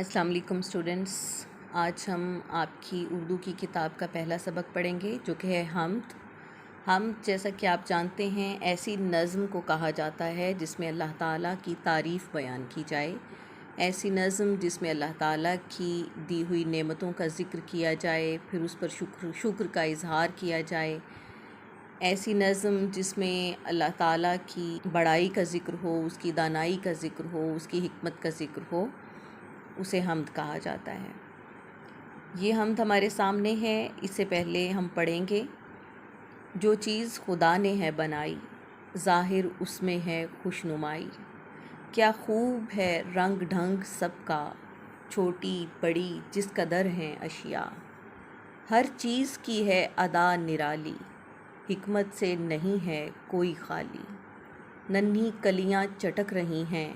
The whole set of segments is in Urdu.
السلام علیکم اسٹوڈنٹس، آج ہم آپ کی اردو کی کتاب کا پہلا سبق پڑھیں گے جو کہ ہے حمد۔ حمد جیسا کہ آپ جانتے ہیں ایسی نظم کو کہا جاتا ہے جس میں اللہ تعالیٰ کی تعریف بیان کی جائے، ایسی نظم جس میں اللہ تعالیٰ کی دی ہوئی نعمتوں کا ذکر کیا جائے، پھر اس پر شکر کا اظہار کیا جائے، ایسی نظم جس میں اللہ تعالیٰ کی بڑائی کا ذکر ہو، اس کی دانائی کا ذکر ہو، اس کی حکمت کا ذکر ہو، اسے حمد کہا جاتا ہے۔ یہ حمد ہمارے سامنے ہے، اس سے پہلے ہم پڑھیں گے۔ جو چیز خدا نے ہے بنائی، ظاہر اس میں ہے خوش نمائی، کیا خوب ہے رنگ ڈھنگ سب کا، چھوٹی بڑی جس قدر ہیں اشیاء، ہر چیز کی ہے ادا نرالی، حکمت سے نہیں ہے کوئی خالی، ننھی کلیاں چٹک رہی ہیں،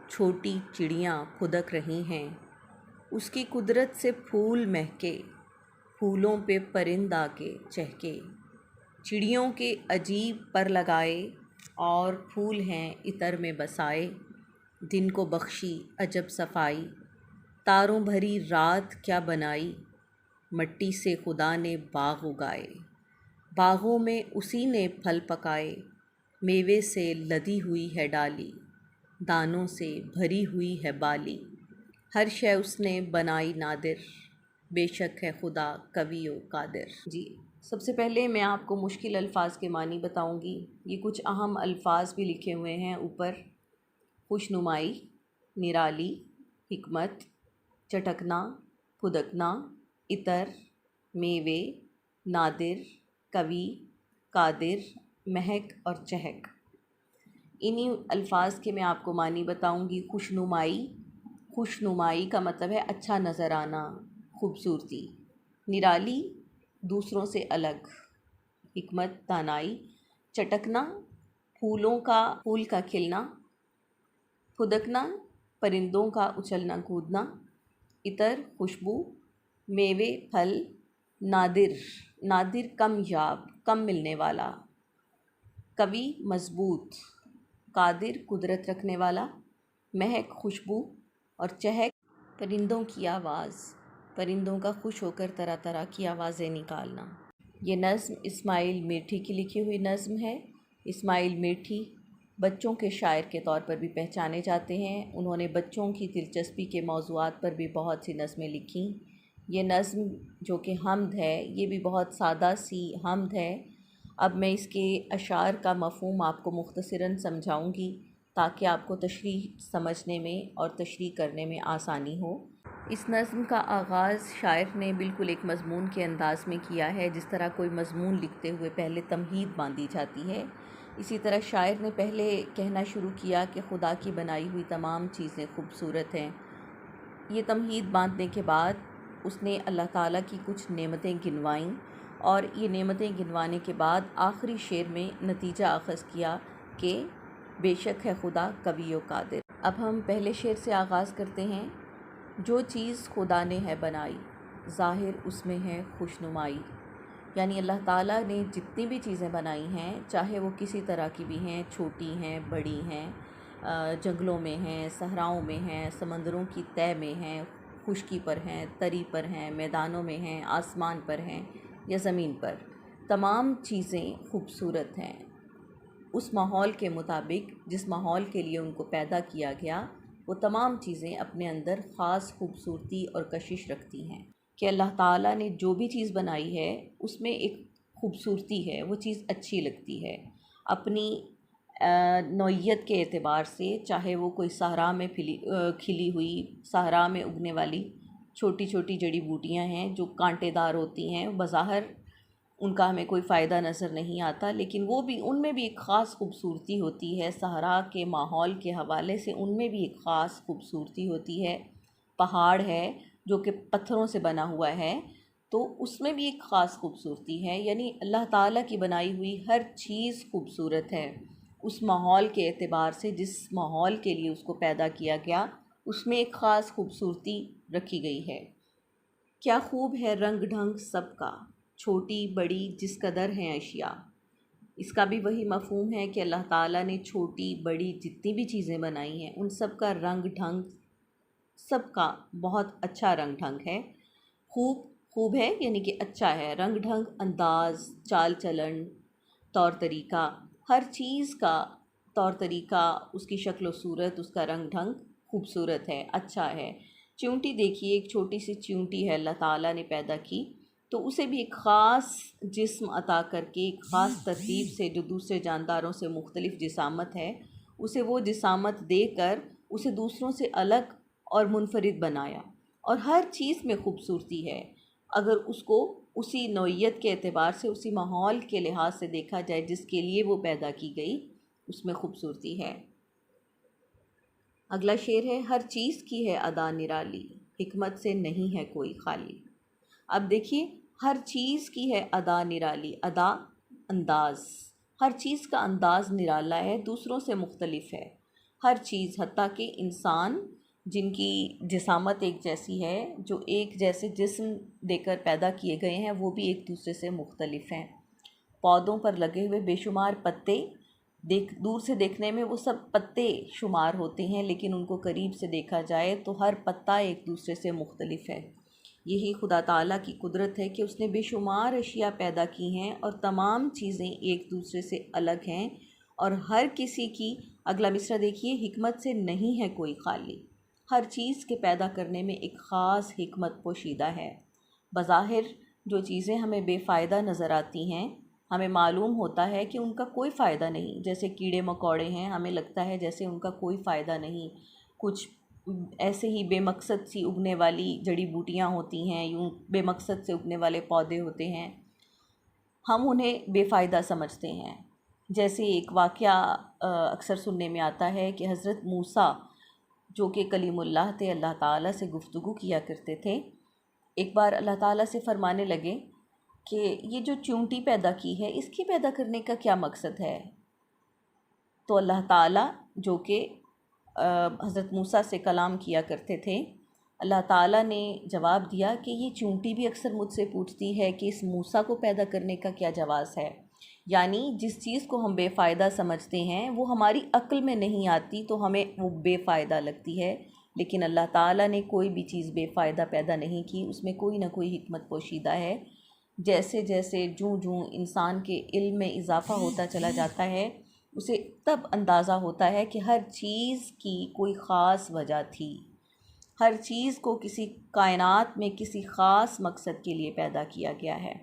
چھوٹی چڑیاں پھدک رہی ہیں، اس کی قدرت سے پھول مہکے، پھولوں پہ پرند آ کے چہکے، چڑیوں کے عجیب پر لگائے، اور پھول ہیں عطر میں بسائے، دن کو بخشی عجب صفائی، تاروں بھری رات کیا بنائی، مٹی سے خدا نے باغ اگائے، باغوں میں اسی نے پھل پکائے، میوے سے لدی ہوئی ہے ڈالی، دانوں سے بھری ہوئی ہے بالی، ہر شے اس نے بنائی نادر، بے شک ہے خدا قوی و قادر۔ جی، سب سے پہلے میں آپ کو مشکل الفاظ کے معنی بتاؤں گی۔ یہ کچھ اہم الفاظ بھی لکھے ہوئے ہیں اوپر: خوش نمائی، نرالی، حکمت، چٹکنا، پھدکنا، عطر، میوے، نادر، قوی، قادر، مہک اور چہک۔ انہی الفاظ کے میں آپ کو معنی بتاؤں گی۔ خوش نمائی کا مطلب ہے اچھا نظر آنا، خوبصورتی۔ نرالی، دوسروں سے الگ، حکمت، دانائی۔ چٹکنا، پھول کا کھلنا۔ پھدکنا، پرندوں کا اچھلنا کودنا۔ عطر، خوشبو۔ میوے، پھل۔ نادر کم یاب، کم ملنے والا۔ قوی، مضبوط۔ قادر، قدرت رکھنے والا۔ مہک، خوشبو۔ اور چہک، پرندوں کی آواز، پرندوں کا خوش ہو کر طرح طرح کی آوازیں نکالنا۔ یہ نظم اسماعیل میٹھی کی لکھی ہوئی نظم ہے۔ اسماعیل میٹھی بچوں کے شاعر کے طور پر بھی پہچانے جاتے ہیں۔ انہوں نے بچوں کی دلچسپی کے موضوعات پر بھی بہت سی نظمیں لکھیں۔ یہ نظم جو کہ حمد ہے، یہ بھی بہت سادہ سی حمد ہے۔ اب میں اس کے اشعار کا مفہوم آپ کو مختصراً سمجھاؤں گی تاکہ آپ کو تشریح سمجھنے میں اور تشریح کرنے میں آسانی ہو۔ اس نظم کا آغاز شاعر نے بالکل ایک مضمون کے انداز میں کیا ہے، جس طرح کوئی مضمون لکھتے ہوئے پہلے تمہید باندھی جاتی ہے، اسی طرح شاعر نے پہلے کہنا شروع کیا کہ خدا کی بنائی ہوئی تمام چیزیں خوبصورت ہیں۔ یہ تمہید باندھنے کے بعد اس نے اللہ تعالیٰ کی کچھ نعمتیں گنوائیں، اور یہ نعمتیں گنوانے کے بعد آخری شعر میں نتیجہ اخذ کیا کہ بے شک ہے خدا قوی و قادر۔ اب ہم پہلے شعر سے آغاز کرتے ہیں۔ جو چیز خدا نے ہے بنائی، ظاہر اس میں ہے خوش نمائی، یعنی اللہ تعالیٰ نے جتنی بھی چیزیں بنائی ہیں، چاہے وہ کسی طرح کی بھی ہیں، چھوٹی ہیں، بڑی ہیں، جنگلوں میں ہیں، صحراؤں میں ہیں، سمندروں کی تہہ میں ہیں، خشکی پر ہیں، تری پر ہیں، میدانوں میں ہیں، آسمان پر ہیں یا زمین پر، تمام چیزیں خوبصورت ہیں اس ماحول کے مطابق جس ماحول کے لیے ان کو پیدا کیا گیا۔ وہ تمام چیزیں اپنے اندر خاص خوبصورتی اور کشش رکھتی ہیں کہ اللہ تعالیٰ نے جو بھی چیز بنائی ہے اس میں ایک خوبصورتی ہے، وہ چیز اچھی لگتی ہے اپنی نوعیت کے اعتبار سے، چاہے وہ کوئی صحرا میں کھلی ہوئی، صحرا میں اگنے والی چھوٹی چھوٹی جڑی بوٹیاں ہیں جو کانٹے دار ہوتی ہیں، بظاہر ان کا ہمیں کوئی فائدہ نظر نہیں آتا، لیکن وہ بھی ان میں بھی ایک خاص خوبصورتی ہوتی ہے۔ صحرا کے ماحول کے حوالے سے ان میں بھی ایک خاص خوبصورتی ہوتی ہے۔ پہاڑ ہے جو کہ پتھروں سے بنا ہوا ہے، تو اس میں بھی ایک خاص خوبصورتی ہے، یعنی اللہ تعالیٰ کی بنائی ہوئی ہر چیز خوبصورت ہے اس ماحول کے اعتبار سے، جس ماحول کے لیے اس کو پیدا کیا گیا اس میں ایک خاص خوبصورتی رکھی گئی ہے۔ کیا خوب ہے رنگ ڈھنگ سب کا، چھوٹی بڑی جس قدر ہیں اشیاء۔ اس کا بھی وہی مفہوم ہے کہ اللہ تعالیٰ نے چھوٹی بڑی جتنی بھی چیزیں بنائی ہیں ان سب کا رنگ ڈھنگ سب کا بہت اچھا رنگ ڈھنگ ہے۔ خوب ہے یعنی کہ اچھا ہے، رنگ ڈھنگ، انداز، چال چلن، طور طریقہ، ہر چیز کا طور طریقہ، اس کی شکل و صورت، اس کا رنگ ڈھنگ خوبصورت ہے، اچھا ہے۔ چیونٹی دیکھیے، ایک چھوٹی سی چیونٹی ہے اللہ تعالیٰ نے پیدا کی، تو اسے بھی ایک خاص جسم عطا کر کے، ایک خاص ترتیب سے، جو دوسرے جانداروں سے مختلف جسامت ہے، اسے وہ جسامت دے کر اسے دوسروں سے الگ اور منفرد بنایا، اور ہر چیز میں خوبصورتی ہے اگر اس کو اسی نوعیت کے اعتبار سے، اسی ماحول کے لحاظ سے دیکھا جائے جس کے لیے وہ پیدا کی گئی، اس میں خوبصورتی ہے۔ اگلا شعر ہے، ہر چیز کی ہے ادا نرالی، حکمت سے نہیں ہے کوئی خالی۔ اب دیکھیے، ہر چیز کی ہے ادا نرالی، ادا انداز، ہر چیز کا انداز نرالا ہے، دوسروں سے مختلف ہے۔ ہر چیز، حتیٰ کہ انسان جن کی جسامت ایک جیسی ہے، جو ایک جیسے جسم دے کر پیدا کیے گئے ہیں، وہ بھی ایک دوسرے سے مختلف ہیں۔ پودوں پر لگے ہوئے بے شمار پتے، دور سے دیکھنے میں وہ سب پتے شمار ہوتے ہیں، لیکن ان کو قریب سے دیکھا جائے تو ہر پتا ایک دوسرے سے مختلف ہے۔ یہی خدا تعالیٰ کی قدرت ہے کہ اس نے بے شمار اشیاء پیدا کی ہیں، اور تمام چیزیں ایک دوسرے سے الگ ہیں، اور ہر کسی کی، اگلا مصرع دیکھیے، حکمت سے نہیں ہے کوئی خالی۔ ہر چیز کے پیدا کرنے میں ایک خاص حکمت پوشیدہ ہے۔ بظاہر جو چیزیں ہمیں بے فائدہ نظر آتی ہیں، ہمیں معلوم ہوتا ہے کہ ان کا کوئی فائدہ نہیں، جیسے کیڑے مکوڑے ہیں، ہمیں لگتا ہے جیسے ان کا کوئی فائدہ نہیں، کچھ ایسے ہی بے مقصد سی اگنے والی جڑی بوٹیاں ہوتی ہیں، یوں بے مقصد سے اگنے والے پودے ہوتے ہیں، ہم انہیں بے فائدہ سمجھتے ہیں۔ جیسے ایک واقعہ اکثر سننے میں آتا ہے کہ حضرت موسیٰ جو کہ کلیم اللہ تھے، اللہ تعالیٰ سے گفتگو کیا کرتے تھے، ایک بار اللہ تعالیٰ سے فرمانے لگے کہ یہ جو چیونٹی پیدا کی ہے، اس کی پیدا کرنے کا کیا مقصد ہے؟ تو اللہ تعالیٰ جو کہ حضرت موسیٰ سے کلام کیا کرتے تھے، اللہ تعالیٰ نے جواب دیا کہ یہ چیونٹی بھی اکثر مجھ سے پوچھتی ہے کہ اس موسیٰ کو پیدا کرنے کا کیا جواز ہے۔ یعنی جس چیز کو ہم بے فائدہ سمجھتے ہیں، وہ ہماری عقل میں نہیں آتی تو ہمیں وہ بے فائدہ لگتی ہے، لیکن اللہ تعالیٰ نے کوئی بھی چیز بے فائدہ پیدا نہیں کی، اس میں کوئی نہ کوئی حکمت پوشیدہ ہے۔ جیسے جیسے جوں انسان کے علم میں اضافہ ہوتا چلا جاتا ہے، اسے تب اندازہ ہوتا ہے کہ ہر چیز کی کوئی خاص وجہ تھی، ہر چیز کو کسی کائنات میں کسی خاص مقصد کے لیے پیدا کیا گیا ہے۔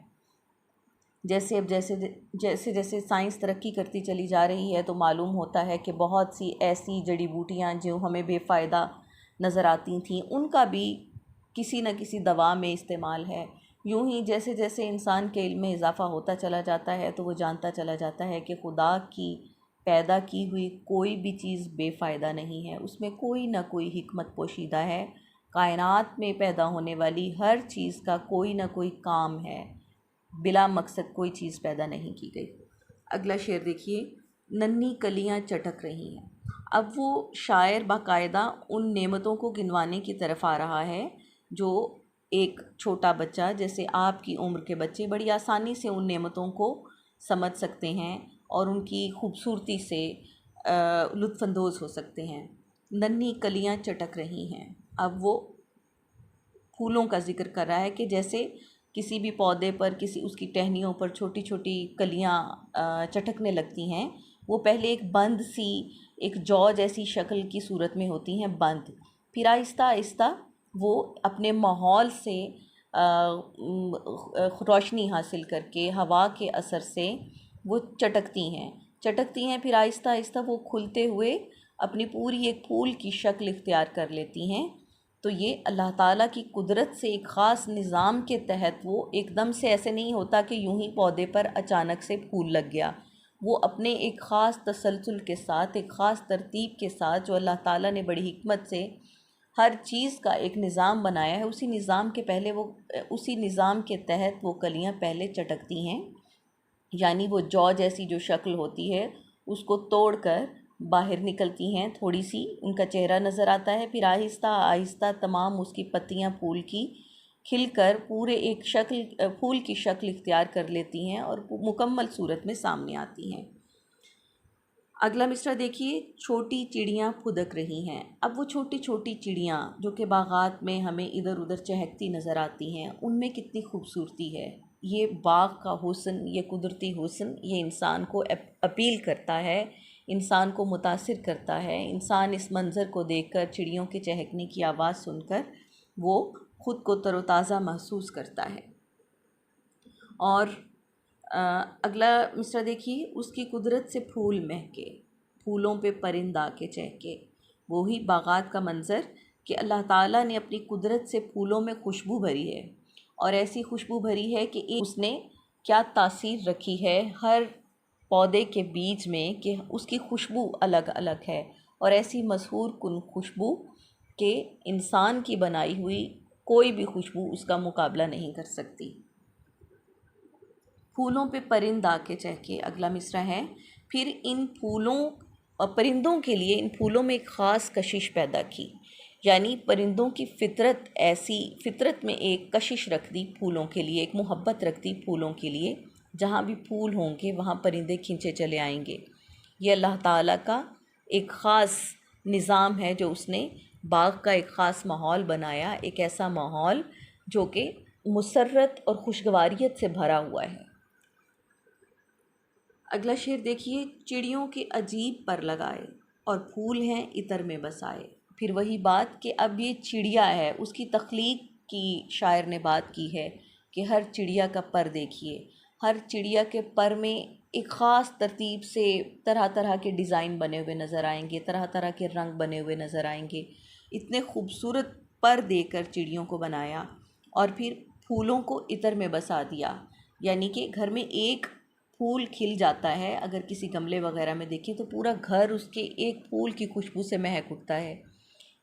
جیسے سائنس ترقی کرتی چلی جا رہی ہے، تو معلوم ہوتا ہے کہ بہت سی ایسی جڑی بوٹیاں جو ہمیں بے فائدہ نظر آتی تھیں، ان کا بھی کسی نہ کسی دوا میں استعمال ہے۔ یوں ہی جیسے جیسے انسان کے علم میں اضافہ ہوتا چلا جاتا ہے، تو وہ جانتا چلا جاتا ہے کہ خدا کی پیدا کی ہوئی کوئی بھی چیز بے فائدہ نہیں ہے، اس میں کوئی نہ کوئی حکمت پوشیدہ ہے۔ کائنات میں پیدا ہونے والی ہر چیز کا کوئی نہ کوئی کام ہے، بلا مقصد کوئی چیز پیدا نہیں کی گئی۔ اگلا شعر دیکھیے، ننھی کلیاں چٹک رہی ہیں۔ اب وہ شاعر باقاعدہ ان نعمتوں کو گنوانے کی طرف آ رہا ہے جو ایک چھوٹا بچہ، جیسے آپ کی عمر کے بچے، بڑی آسانی سے ان نعمتوں کو سمجھ سکتے ہیں اور ان کی خوبصورتی سے لطف اندوز ہو سکتے ہیں۔ ننھی کلیاں چٹک رہی ہیں، اب وہ پھولوں کا ذکر کر رہا ہے کہ جیسے کسی بھی پودے پر، کسی اس کی ٹہنیوں پر چھوٹی چھوٹی کلیاں چٹکنے لگتی ہیں، وہ پہلے ایک بند سی، ایک جو جیسی شکل کی صورت میں ہوتی ہیں، بند، پھر آہستہ آہستہ وہ اپنے ماحول سے روشنی حاصل کر کے، ہوا کے اثر سے وہ چٹکتی ہیں، پھر آہستہ آہستہ وہ کھلتے ہوئے اپنی پوری ایک پھول کی شکل اختیار کر لیتی ہیں۔ تو یہ اللہ تعالیٰ کی قدرت سے ایک خاص نظام کے تحت، وہ ایک دم سے ایسے نہیں ہوتا کہ یوں ہی پودے پر اچانک سے پھول لگ گیا، وہ اپنے ایک خاص تسلسل کے ساتھ، ایک خاص ترتیب کے ساتھ، جو اللہ تعالیٰ نے بڑی حکمت سے ہر چیز کا ایک نظام بنایا ہے، اسی نظام کے تحت وہ کلیاں پہلے چٹکتی ہیں، یعنی وہ جو جیسی جو شکل ہوتی ہے اس کو توڑ کر باہر نکلتی ہیں، تھوڑی سی ان کا چہرہ نظر آتا ہے، پھر آہستہ آہستہ تمام اس کی پتیاں پھول کی کھل کر پورے ایک پھول کی شکل اختیار کر لیتی ہیں اور مکمل صورت میں سامنے آتی ہیں۔ اگلا مصرع دیکھیے، چھوٹی چڑیاں پھدک رہی ہیں۔ اب وہ چھوٹی چھوٹی چڑیاں جو کہ باغات میں ہمیں ادھر ادھر چہکتی نظر آتی ہیں، ان میں کتنی خوبصورتی ہے۔ یہ باغ کا حسن، یہ قدرتی حسن، یہ انسان کو اپیل کرتا ہے، انسان کو متاثر کرتا ہے۔ انسان اس منظر کو دیکھ کر، چڑیوں کے چہکنے کی آواز سن کر وہ خود کو تر و تازہ محسوس کرتا ہے۔ اور اگلا مصرع دیکھیے، اس کی قدرت سے پھول مہکے، پھولوں پہ پرند آ کے چہکے۔ وہی باغات کا منظر کہ اللہ تعالیٰ نے اپنی قدرت سے پھولوں میں خوشبو بھری ہے، اور ایسی خوشبو بھری ہے کہ اس نے کیا تاثیر رکھی ہے ہر پودے کے بیج میں کہ اس کی خوشبو الگ الگ ہے، اور ایسی مسحور کن خوشبو کہ انسان کی بنائی ہوئی کوئی بھی خوشبو اس کا مقابلہ نہیں کر سکتی۔ پھولوں پہ پرند آ کے چہکے، اگلا مصرع ہے۔ پھر ان پھولوں اور پرندوں کے لیے ان پھولوں میں ایک خاص کشش پیدا کی، یعنی پرندوں کی فطرت میں ایک کشش رکھ دی پھولوں کے لیے، ایک محبت رکھ دی پھولوں کے لیے۔ جہاں بھی پھول ہوں گے وہاں پرندے کھنچے چلے آئیں گے۔ یہ اللہ تعالیٰ کا ایک خاص نظام ہے جو اس نے باغ کا ایک خاص ماحول بنایا، ایک ایسا ماحول جو کہ مسرت اور خوشگواریت سے بھرا ہوا ہے۔ اگلا شعر دیکھیے، چڑیوں کے عجیب پر لگائے اور پھول ہیں عطر میں بسائے۔ پھر وہی بات کہ اب یہ چڑیا ہے، اس کی تخلیق کی شاعر نے بات کی ہے کہ ہر چڑیا کا پر دیکھیے، ہر چڑیا کے پر میں ایک خاص ترتیب سے طرح طرح کے ڈیزائن بنے ہوئے نظر آئیں گے، طرح طرح کے رنگ بنے ہوئے نظر آئیں گے۔ اتنے خوبصورت پر دے کر چڑیوں کو بنایا، اور پھر پھولوں کو عطر میں بسا دیا، یعنی کہ گھر میں ایک پھول کھل جاتا ہے، اگر کسی گملے وغیرہ میں دیکھیں تو پورا گھر اس کے ایک پھول کی خوشبو سے مہک اٹھتا ہے۔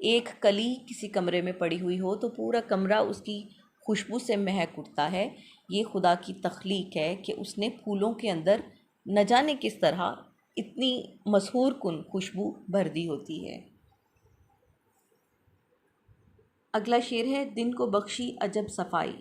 ایک کلی کسی کمرے میں پڑی ہوئی ہو تو پورا کمرہ اس کی خوشبو سے مہک اٹھتا ہے۔ یہ خدا کی تخلیق ہے کہ اس نے پھولوں کے اندر نہ جانے کس طرح اتنی مسحور کن خوشبو بھر دی ہوتی ہے۔ اگلا شعر ہے، دن کو بخشی عجب صفائی،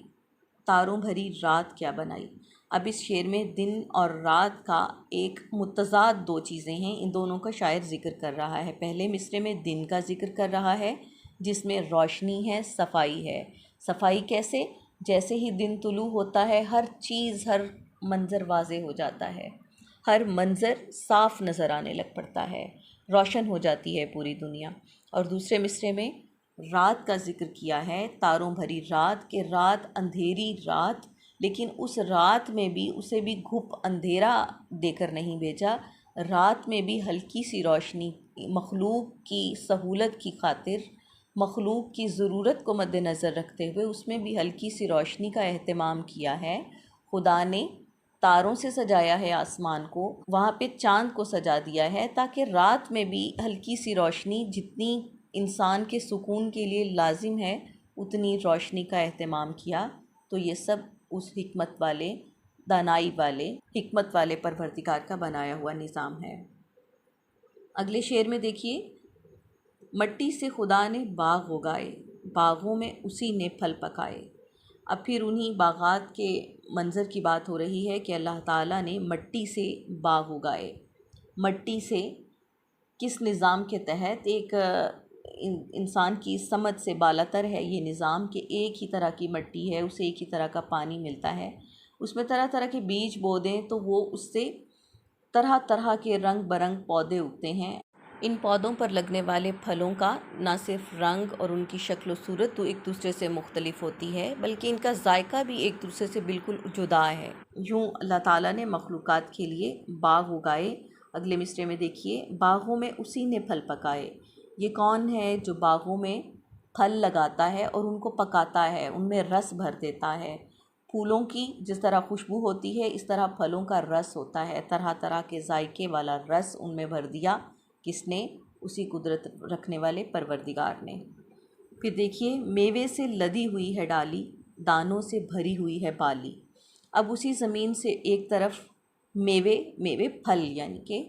تاروں بھری رات کیا بنائی۔ اب اس شعر میں دن اور رات کا ایک متضاد دو چیزیں ہیں، ان دونوں کا شاعر ذکر کر رہا ہے۔ پہلے مصرعے میں دن کا ذکر کر رہا ہے جس میں روشنی ہے، صفائی ہے۔ صفائی کیسے؟ جیسے ہی دن طلوع ہوتا ہے ہر چیز، ہر منظر واضح ہو جاتا ہے، ہر منظر صاف نظر آنے لگ پڑتا ہے، روشن ہو جاتی ہے پوری دنیا۔ اور دوسرے مصرعے میں رات کا ذکر کیا ہے، تاروں بھری رات، کہ رات اندھیری رات، لیکن اس رات میں بھی اسے بھی گھپ اندھیرا دے کر نہیں بھیجا، رات میں بھی ہلکی سی روشنی، مخلوق کی سہولت کی خاطر، مخلوق کی ضرورت کو مد نظر رکھتے ہوئے اس میں بھی ہلکی سی روشنی کا اہتمام کیا ہے۔ خدا نے تاروں سے سجایا ہے آسمان کو، وہاں پہ چاند کو سجا دیا ہے تاکہ رات میں بھی ہلکی سی روشنی، جتنی انسان کے سکون کے لیے لازم ہے اتنی روشنی کا اہتمام کیا۔ تو یہ سب اس حکمت والے، دانائی والے، حکمت والے پروردگار کا بنایا ہوا نظام ہے۔ اگلے شعر میں دیکھیے، مٹی سے خدا نے باغ اگائے، باغوں میں اسی نے پھل پکائے۔ اب پھر انہی باغات کے منظر کی بات ہو رہی ہے کہ اللہ تعالیٰ نے مٹی سے باغ اگائے۔ مٹی سے کس نظام کے تحت؟ ایک انسان کی سمجھ سے بالاتر ہے یہ نظام کہ ایک ہی طرح کی مٹی ہے، اسے ایک ہی طرح کا پانی ملتا ہے، اس میں طرح طرح کے بیج بو دیں تو وہ اس سے طرح طرح کے رنگ برنگ پودے اگتے ہیں۔ ان پودوں پر لگنے والے پھلوں کا نہ صرف رنگ اور ان کی شکل و صورت تو ایک دوسرے سے مختلف ہوتی ہے، بلکہ ان کا ذائقہ بھی ایک دوسرے سے بالکل جدا ہے۔ یوں اللہ تعالیٰ نے مخلوقات کے لیے باغ اگائے۔ اگلے مصرعے میں دیکھیے، باغوں میں اسی نے پھل پکائے۔ یہ کون ہے جو باغوں میں پھل لگاتا ہے اور ان کو پکاتا ہے، ان میں رس بھر دیتا ہے؟ پھولوں کی جس طرح خوشبو ہوتی ہے اس طرح پھلوں کا رس ہوتا ہے، طرح طرح کے ذائقے والا رس ان میں بھر دیا، کس نے؟ اسی قدرت رکھنے والے پروردگار نے۔ پھر دیکھیے، میوے سے لدی ہوئی ہے ڈالی، دانوں سے بھری ہوئی ہے بالی۔ اب اسی زمین سے ایک طرف میوے پھل، یعنی کہ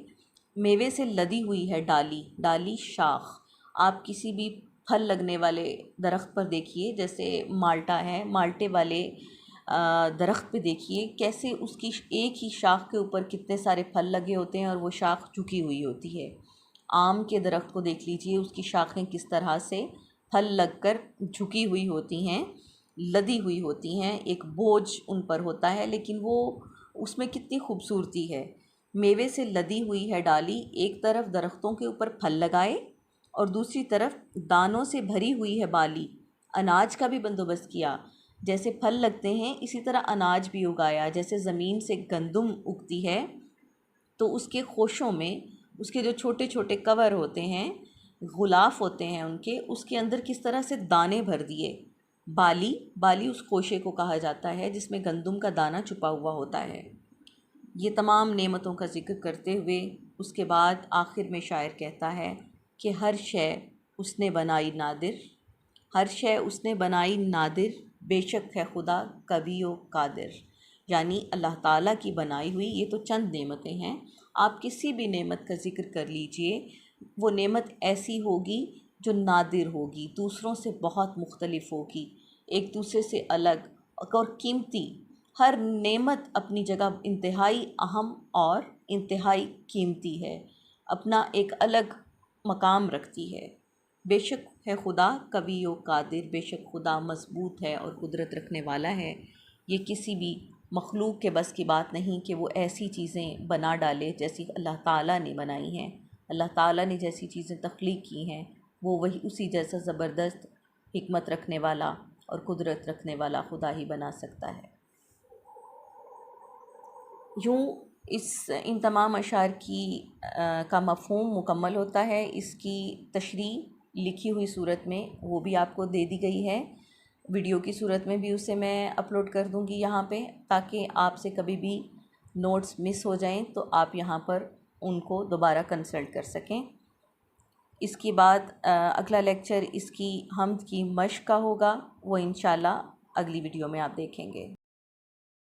میوے سے لدی ہوئی ہے ڈالی، ڈالی شاخ۔ آپ کسی بھی پھل لگنے والے درخت پر دیکھیے، جیسے مالٹا ہے، مالٹے والے درخت پہ دیکھیے کیسے اس کی ایک ہی شاخ کے اوپر کتنے سارے پھل لگے ہوتے ہیں اور وہ شاخ جھکی ہوئی ہوتی ہے۔ آم کے درخت کو دیکھ لیجئے، اس کی شاخیں کس طرح سے پھل لگ کر جھکی ہوئی ہوتی ہیں، لدی ہوئی ہوتی ہیں، ایک بوجھ ان پر ہوتا ہے، لیکن وہ اس میں کتنی خوبصورتی ہے۔ میوے سے لدی ہوئی ہے ڈالی، ایک طرف درختوں کے اوپر پھل لگائے اور دوسری طرف دانوں سے بھری ہوئی ہے بالی، اناج کا بھی بندوبست کیا۔ جیسے پھل لگتے ہیں اسی طرح اناج بھی اگایا، جیسے زمین سے گندم اگتی ہے تو اس کے خوشوں میں اس کے جو چھوٹے چھوٹے کور ہوتے ہیں، غلاف ہوتے ہیں ان کے، اس کے اندر کس طرح سے دانے بھر دیے۔ بالی اس خوشے کو کہا جاتا ہے جس میں گندم کا دانہ چھپا ہوا ہوتا ہے۔ یہ تمام نعمتوں کا ذکر کرتے ہوئے اس کے بعد آخر میں شاعر کہتا ہے کہ ہر شے اس نے بنائی نادر، ہر شے اس نے بنائی نادر، بے شک ہے خدا قوی و قادر۔ یعنی اللہ تعالیٰ کی بنائی ہوئی یہ تو چند نعمتیں ہیں، آپ کسی بھی نعمت کا ذکر کر لیجئے، وہ نعمت ایسی ہوگی جو نادر ہوگی، دوسروں سے بہت مختلف ہوگی، ایک دوسرے سے الگ اور قیمتی۔ ہر نعمت اپنی جگہ انتہائی اہم اور انتہائی قیمتی ہے، اپنا ایک الگ مقام رکھتی ہے۔ بے شک ہے خدا قوی و قادر، بے شک خدا مضبوط ہے اور قدرت رکھنے والا ہے۔ یہ کسی بھی مخلوق کے بس کی بات نہیں کہ وہ ایسی چیزیں بنا ڈالے جیسی اللہ تعالیٰ نے بنائی ہیں۔ اللہ تعالیٰ نے جیسی چیزیں تخلیق کی ہیں وہ وہی اسی جیسا زبردست حکمت رکھنے والا اور قدرت رکھنے والا خدا ہی بنا سکتا ہے۔ یوں ان تمام اشعار کا مفہوم مکمل ہوتا ہے۔ اس کی تشریح لکھی ہوئی صورت میں وہ بھی آپ کو دے دی گئی ہے، ویڈیو کی صورت میں بھی اسے میں اپلوڈ کر دوں گی یہاں پہ، تاکہ آپ سے کبھی بھی نوٹس مس ہو جائیں تو آپ یہاں پر ان کو دوبارہ کنسلٹ کر سکیں۔ اس کے بعد اگلا لیکچر اس کی حمد کی مشق کا ہوگا، وہ انشاءاللہ اگلی ویڈیو میں آپ دیکھیں گے۔